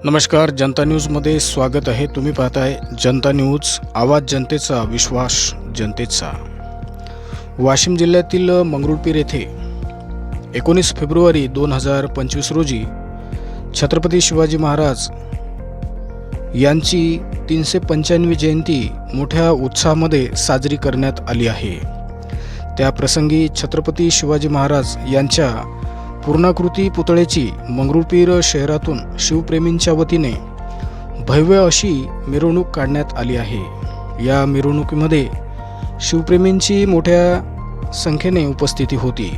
नमस्कार, जनता न्यूजमध्ये स्वागत आहे. तुम्ही पाहताय जनता न्यूज, आवाज जनतेचा, विश्वास जनतेचा. वाशिम जिल्ह्यातील मंगरुळपीर येथे 19 फेब्रुवारी 2025 रोजी छत्रपती शिवाजी महाराज यांची 395वी जयंती मोठ्या उत्साहामध्ये साजरी करण्यात आली आहे. त्या प्रसंगी छत्रपती शिवाजी महाराज यांच्या पूर्णाकृती पुतळ्याची मंगरुळपीर शहरातून शिवप्रेमींच्या वतीने भव्य अशी मिरवणूक काढण्यात आली आहे. या मिरवणुकीमध्ये शिवप्रेमींची मोठ्या संख्येने उपस्थिती होती.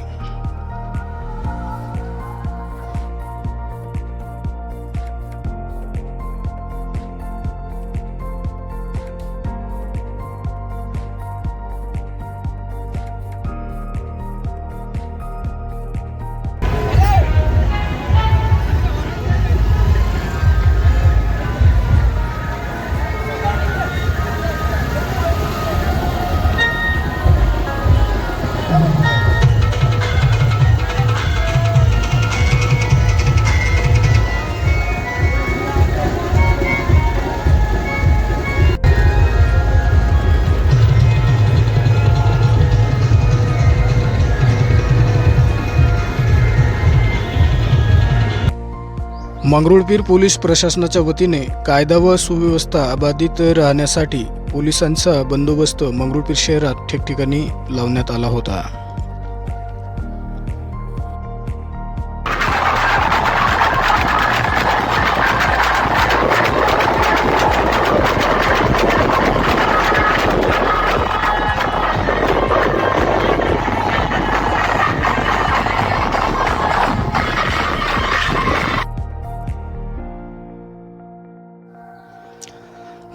मंगरुळपीर पोलीस प्रशासनाच्या वतीने कायदा व सुव्यवस्था अबाधित राहण्यासाठी पोलिसांचा बंदोबस्त मंगरुळपीर शहरात ठिकठिकाणी लावण्यात आला होता.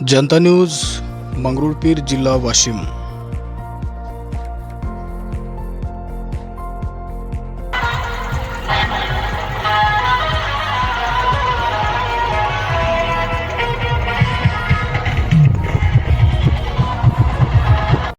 जनता न्यूज, मंगरुळपीर, जिल्हा वाशिम.